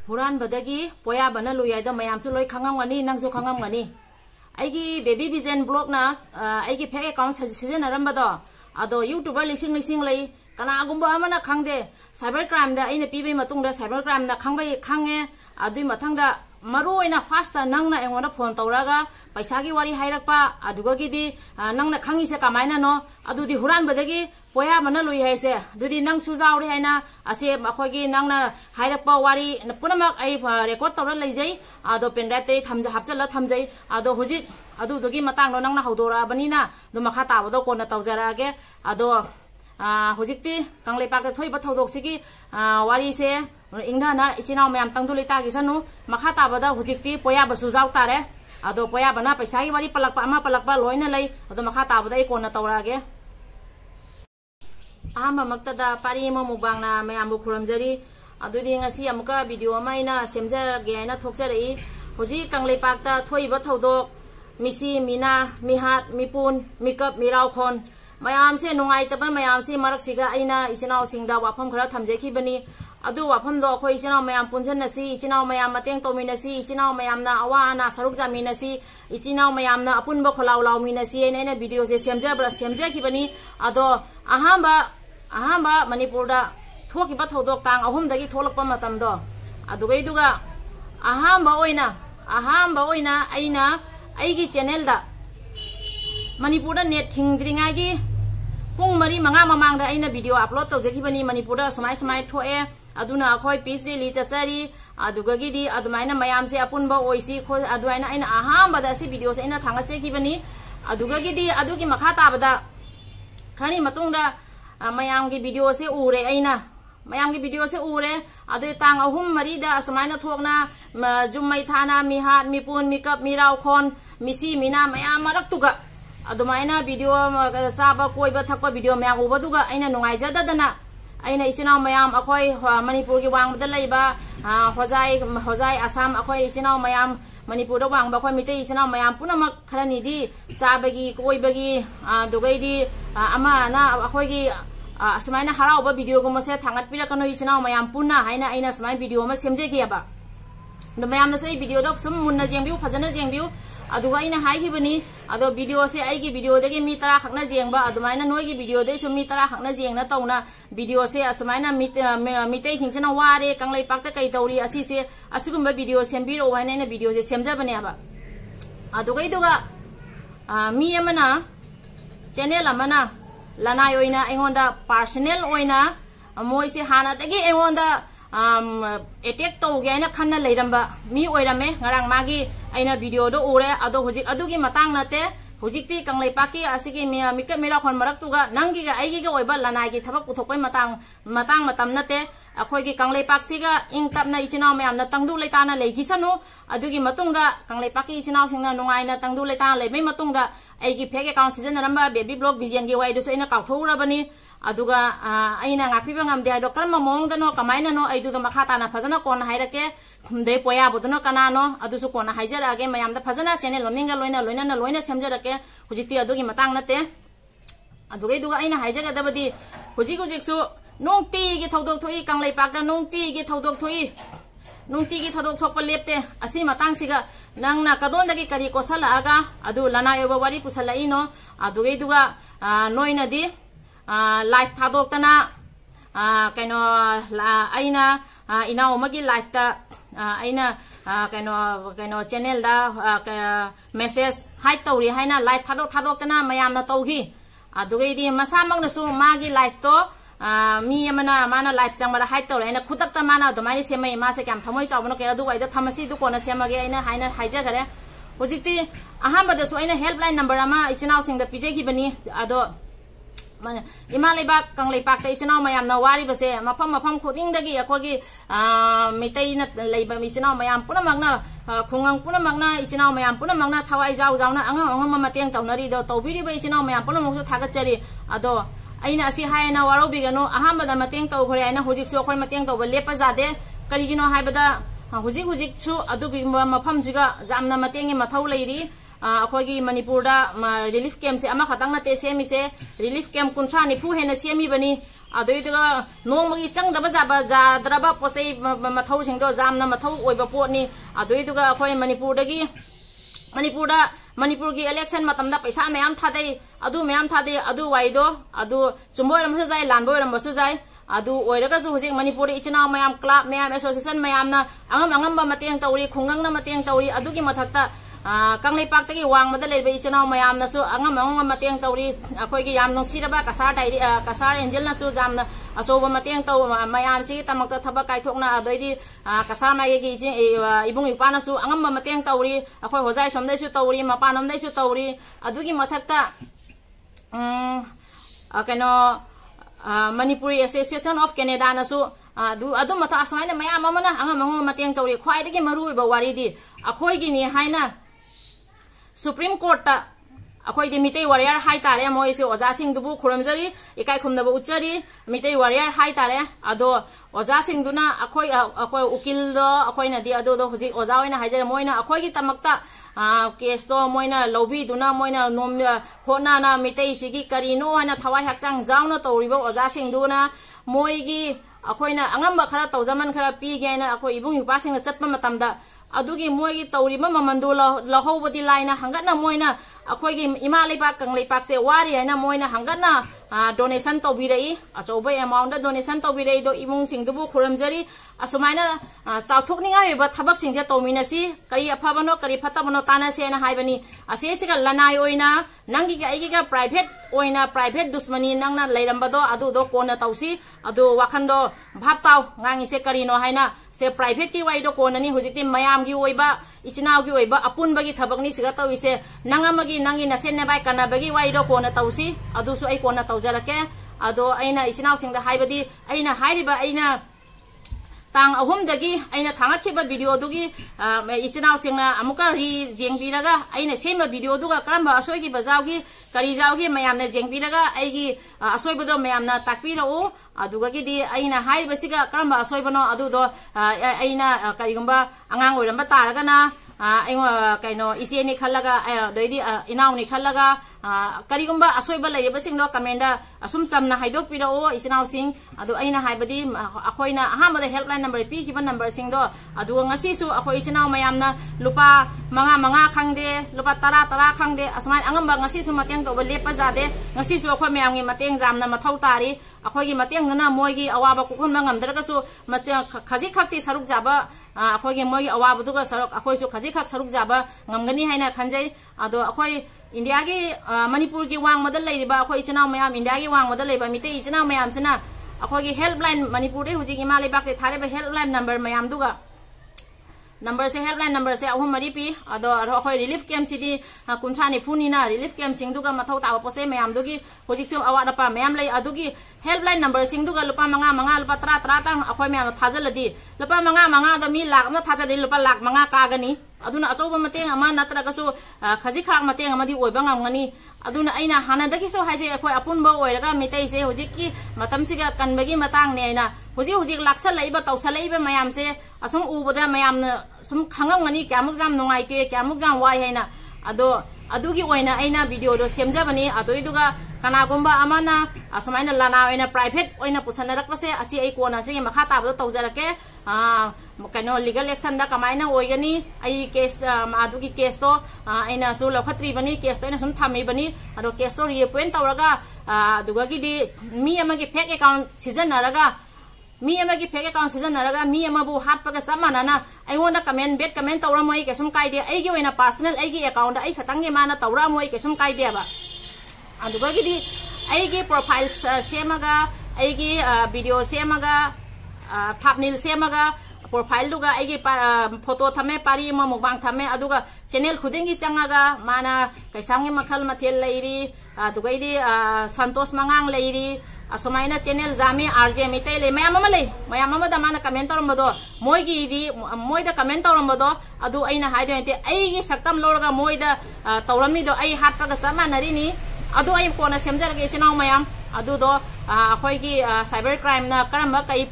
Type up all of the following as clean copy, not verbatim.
हुरानबदगी पोयाबना लुयाइदा मयामसु लोय खंगमगनी नंगसु खंगमगनी आइगी baby बिजन blog ना आइगी fake account सिजनरमबदो अदो यूट्यूबर लिसिंग लिसिंग लई कनागुंबा अमना खंगदे साइबर क्राइम दा आइना पीबे मतुंगदा साइबर क्राइम दा खंगबै खंगे अदुई मथंगदा मरुओइना फास्टा नंगना एंगोना फोन तौरागा पैसागी वारी हाइरकपा अदुगगिदी नंगना खंगिसे कमाइना नो अदुदी हुरानबदगी पोयाबना लुइ हाइसे दुदी नंग सुजाउरे हाइना असे अखोगी नंगना हाइरकपा वारी पुनमक आई रेकॉर्ड तौरा लैजै अदो पेनड्राइव ते थमजा हापचला थमजै अदो हुजिक अदुदुगी मतंग नो नंगना हौदोराबनिना दु मखा ताबदो कोना तौजरागे अदो हुजिकती कांगलेपाक थोइबा थौदोकसिगी वारीसे इंगना इचिनाव मैम तंगदुले तागिसनु मखा ताबदा हुजिकती पोयाब सुजाउ तारे अदो पोयाबना पैसागी वारी पलकपा अमा पलकपा लोइना लै अदो मखा ताबदा ए कोना तौरागे अहम मक्तदा पारी म मुबांगना मैम खुरमजरी अदुदी ngasi amuka video ama ina semjage aina thokjari huji कांगलेपाकता थोइबा थौदोक मिसी मीना मिहात मिपुन मिकअप मिराव खोन मैम से नुंगाइतबा मैम से मरकसिगा आइना इचिनाव सिंगदा वाफम खरा थमजेखिबनी अदु वाफम दो अखोइ इचिनाव मैम पुनजनसी इचिनाव मैम मतेंग तोमिनसी इचिनाव मैम ना अवाना सरुक जामिनसी इचिनाव मैम ना अपुनबा खोलाव लावमिनसी एने वीडियो से सेमजेखिबनी अदो अहांबा मणिपुरदा थोकिबा थौदोक तांग अहुमदगी थोलकपा मतमदो अदुगैदुगा अहांबा ओइना आइना आइगी चैनल दा मणिपुरदा नेट थिंग्रिंगागी पुंग मरी मंगा ममांगदा आइना वीडियो अपलोड तौजखिबनी मणिपुरदा समाय थोए अदुना अखोय पीस रिली चचरी अदुगगिदी अदुमाइना मयाम से अपुनबा ओइसी खो अदुआइना आइना अहांबदा से वीडियो से आइना थांगचेखिबनी अदुगगिदी अदुगी मखा ताबदा खनि मतुंगदा मयाम की वीडियो से उरे आइना मयाम की वीडियो से उरे अदु तांग अहुम मरीदा असमाइना थोकना जुम्मै थाना मिहात मिपुन मिकअप मिराव खोन मिसी मीना मयाम मरक्तुगा अदुमाइना वीडियो साबा कोइबा थकपा वीडियो मयाम उबदुगा आइना नुंगाइजददना आइना इचिनाव मयाम अखोय मणिपुर की वांगबदा लैबा होजाई आसाम अखोय इचिनाव मयाम मणिपुर वांगबा अखोय मिते इचिनाव मयाम पुनमक खरनिदी चाबगी कोइबगी दुगैदी अमाना अखोयगी असमाइना हराउबा वीडियो गुमसे थांगतपिरकनो इचिनाव मयाम पुन्ना हाइना आइना समाइ वीडियो मा सेमजेखियाबा द मयाम नसै वीडियो दो सम मुन्ना जेंबिउ फजना जेंबिउ अदुगा आइना हाइखिबनी अदो वीडियो से आइगी वीडियो दगे मी 10 खकना जेंबा अदुमाइना नोइगी वीडियो दे सु मी 10 खकना जेंगना तौना वीडियो से असमाइना मिते हिंसना वारे कांगलेपाकता कै तौरी असि से असुगुम्बा वीडियो सेमबिरो हाइना वीडियो से सेमजबनेबा अदुगैदुगा मी अमना चैनल अमना लनाय ओइना एंगोंदा पर्सनल ओइना मोइसे हानादगी एंगोंदा अटैक तौगे आइना खन्ना लेरंबा मी ओइरमे ngarang मागी आइना वीडियो दो उरे अदो हुजिक अदुगी मतंग नते हुजिकती कांगलेपाकी आसिगी मिका मेरा खन मरक्तुगा नंगी गा आइगी गा ओइबा लनायगी थबक पुथोकपै मतंग मतम नते अखोयगी कांगलेपाकसिगा इंग तपना इचिनाव मयामना तंगदु लेताना लेगिसनु अदुगी मतुंगदा कांगलेपाकी इचिनाव सिंगना नुंगाइना तंगदु लेताना लेबै मतुंगदा आइगी फेक अकाउंट सिजनरंबा बेबी ब्लॉग बिजन गी वाइदुसो आइना काउथौरबनी अदुगा आइना ngapiba ngamde haido karma mongdano kamaina no aidu makha tana fajana kon hairake de poya bodono kanano adusu kona haijarage mayamda fajana channel lominga loina semjarake hujiti adugi matang nate adugai duga aina haijaga dabadi hujiksu nongti gi thodok thoi kanglai pakda nongti gi thodok thokpa lepte asi matang siga nangna kadondagi kari kosala aga adu lana yoba wari pusala ino adugai duga noina di life थादोक्तना कनो आइना इनाव मगी life ता आइना कनो channel दा message height तौरी हाइना life थादोक्तना मयामना तौगी अदुगैदी मसामगनसु मागी life तो मी यमना माना लाइफ चंगबरा हाइट तौरे आइना खुतक्ता माना दमाइ सेमै मासे क्याम थमोइ चावनो के अदुगैदा थमसी दु कोना सेमगे आइना हाइना हाइजगरे हुजिकती अहामबदसु आइना हेल्पलाइन नंबर अमा इचिनाव सिंगदा पिजेखिबनी अदो इमा लेबाक कांगलेपाक इचिनाव मयामना वारिबसे मफम खुदिंगदगी अखोगी मितैना लेबा इचिनाव मयाम पुनमगना खुंगांग पुनमगना इचिनाव मयाम पुनमगना थवाइ जाउना अंगम मतेंग तौनरी दो तौबिरिबा इचिनाव मयाम पुनमगसु थागचरी अदो आइना असि हायना वारोबिगनो अहामबदा मतेंग तौखरे आइना हुजिकसु अखोय मतेंग तौबा लेपा जादे करिगिनो हायबदा हुजिकसु अदुगी मफमजिगा जामना मतेंगी मथौ लेरी अखोगी मणिपुर रिलीफ कैम्प से अमा खतंग नते सेमी से रिलीफ कैम्प 30 निफु हेना सेमी बनी अदुइदुगा नोंमगी चंगदबा जाबा जाद्रबा पोसै मथौ सिंगदो जामना मथौ ओइबा पोटनी अदुइदुगा अखोय मणिपुर की इलेक्शन मतमदा पैसा मैम थादे अदु वाइदो अदु चुम्बोरमसु जाय लानबोरमसु जाय अदु ओइरगसु हुजिक मणिपुर इचना मैम क्लब मैम एसोसिएशन मैमना अंगम मतेंग तौरी खुंगंगना मतेंग तौरी अदुगी मथक्ता कंगलेपाक्तगी वांगबदा लेबे इचना मैमनासु अंगम मतेंग तौरी अखोयगी याम नोंसिरबा कसार एंजलनासु जामना अचोबा मतेंग तौ मैमसी तमक्ता थबा कायथोकना अदोइदी कसार मायगी इबुंग इपानासु अंगम मतेंग तौरी अखोय होजाय सोमदैसु तौरी मपानमदैसु तौरी अदुगी मथक्ता कनो Manipuri Association of Canada nasu adu mata asmaina mayam amana angam mateng tawri khwaidagi maru ba waridi akhoi gi ni haina Supreme Court ta akhoi di mitei warrior hai tare moi se oja sing dubu khuramjari ikai khumna ba uchari mitei warrior hai tare ado oja sing duna akhoi ukil do akhoi na di ado do huji oja oina hajar moina akhoi gi tamakta case to moina lobby duna moina nom hona na mitei sigi karino hana thawai hakchang jangna tawribo oja sing duna moigi akoina angamba khara tawjaman khara pi gaina akoi ibung yupa sing chatpa matamda adugi moigi tawriba mamandu lahobodi laina hangatna moina akoigi ima leipak kang leipak se wari haina moina hangatna donation tawbirei achoba amount da donation tawbirei do ibung sing dubu khuramjari asumana chauthokninga weba thabak singje tawminasi kai afabano kari phatabano tanase na haibani asesiga lanai oina nangi ga igiga private dusmani nangna leirambado adu do kona tausi adu wakhando bhabtaw ngangi se karino haina se private ki waido konani hujiti mayam gi oiba ichinaw gi oiba apun bagi thabakni siga tawise nangamagi nangi nasen bai kana bagi waido kona tausi adu su ai kona tawjarake ado aina ichinaw singda haibadi aina hairiba aina tang ahum dagi aina thangat khiba video dugi ichinaw singna amuka ri jengbiraga aina sema video duga karamba asoi gi bajaw gi kari jaw gi mayamna jengbiraga aigi asoi bodo mayamna takpiro aduga gi di aina hai basiga karamba asoi bono adu do aina karigumba angang oiramba taraga na kaino isieni khallaga doidi inauni khallaga karigumba asoiba laiba singdo kamenda asum samna haidok piro isinaw sing adu aina haibadi akoina ahamada helpline number pi kiban number singdo adu ngasi su akoi isinaw mayamna lupa manga khangde lupa tara khangde asman angamba ngasi su mateng to lepa jade ngasi su akoi mayamgi mateng jamna mathau tari akoi gi mateng na moigi awaba kukhon ngamdra su khaji khakti saruk jaba akhoi mogi awabu duga sarok akhoi su khaji khak saruk jaba ngamgani haina khanjai ado akhoi India gi Manipur gi wang madal leiba akhoi chinaw mayam India gi wang madal leiba mitei chinaw mayam china akhoi gi helpline Manipur de huji gi malai bak thare ba helpline number mayam duga number se helpline number se ahum mari pi ado akhoi relief camp city kunthani phunina relief camp sing duga mathau ta pose mayam dugi hojik se awada pa mayam lei adugi helpline number sing duga lupa manga lupa tra tang akhoi mayam thajaladi lupa manga da mi lak na thajadi lupa lak manga ka gani aduna achoba mateng ama natra kasu khaji khak mateng amadi oiba ngamngani aduna aina hanadagi so haje akhoi apunba oiraga mitei se hojiki matam siga kanbagi matang ne aina hojik laksal leiba tawsal leiba mayam se asum ubada mayam na sum khangam ngani kyamuk jam nungaite kyamuk jam wai haina ado adugi oina aina video do semjabani adoiduga kana gomba amana asmaina lana oina private oina pusanarak pase asi ai kona se makha tabdo tawjarake kano legal action da kamaina oigani ai case adugi case to aina su lokhatri bani case to ina sum thami bani ado case to reappoint tawraga aduga gi di mi amagi fake account sijanaraga mi amagi fake account sijanaraga mi amabu hatpaga samanana aigona comment tawramoi kesum kaide aigi oina personal aigi account ai khatangi mana tawramoi kesum kaide ba aduga gi di aigi profile semaga aigi video semaga thumbnail semaga profile duga aigi photo thame pari ma mukbang thame aduga channel khudingi changaga mana kaisamgi makhal mathel leiri aduga idi santos mangang leiri asmaina channel jami rj mitei le mayam da mana comment torombodo moigi di moida comment torombodo adu aina haido ente aigi saktam lorga moida tawrami do ai hat paga samanari ni adu ai kona semjarage sinaw mayam adu do akhoi gi cyber crime na karamba kai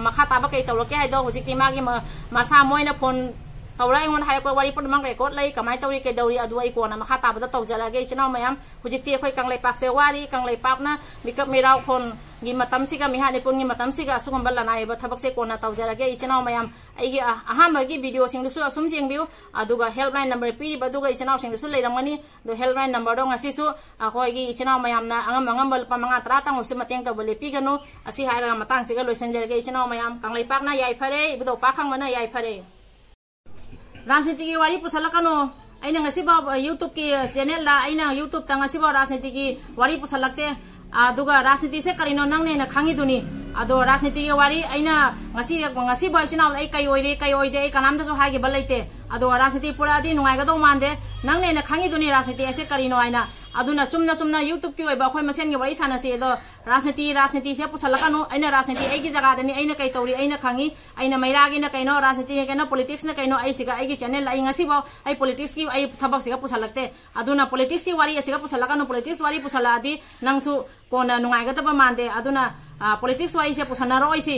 makha taba kai tawroke haido hojikti magi masa moina phone तौरा अइंगोन haiku वारी पुनमंग record लै कमाय तौरी के दौरी अदु अइ कोना मखा ताबदा तौजलागे इचनाव मयाम हुजिकती अखोय कांगलै पाकसे वारी कांगलै पाकना मिकअप मिराव खोन गी मतम सिगा मिहा निपुन गी मतम सिगा सुगंबल लनायबा थबक से कोना तौजलागे इचनाव मयाम अइगी अहामगी वीडियो सिंगदुसु असुम जेंगबिउ अदुगा हेल्पलाइन नंबर पीरि बदुगा इचनाव सिंगदुसु लेरमगनी दो हेल्पलाइन नंबर दो ngasisu अखोयगी इचनाव मयामना angam angambal pamanga tra tang usim mateng tawbale piganu asi haira matang siga loisanjarage इचनाव मयाम कांगलै पाकना याय फरे इबदो पाखंग मना याय फरे राजनीति की वारी पुसलकनो अइना ngasiba YouTube की चैनल ला अइना YouTube ता ngasiba राजनीति की वारी पुसलकते aduga राजनीति से करिनो नंगने न खांगी दुनी अदो राजनीति की वारी अइना ngasi ba इचनाव ai kai oide ai kanam da so haगे बलैते अदो राजनीति पुरादी नुगाइगदो मानदे नंगने न खांगी दुनी राजनीति ऐसे करिनो आइना अदुना चुमना YouTube की ओइबा खोय मसेन के वारी सानसे दो राजनीति से पुसलकनो अइना राजनीति आइगी जगह दनी अइना kai तौरी अइना खांगी अइना मैरागी न कैनो राजनीति केनो पॉलिटिक्स न कैनो ai सिगा आइगी channel ai ngasi ba ai politics की ai थबक सिगा पुसलकते अदुना पॉलिटिक्स की वारी सिगा पुसलकनो पॉलिटिक्स वारी पुसलादी नंगसु कोना नुगाइगदबा मानदे अदुना पॉलिटिक्स वारी से पुसना रोइसी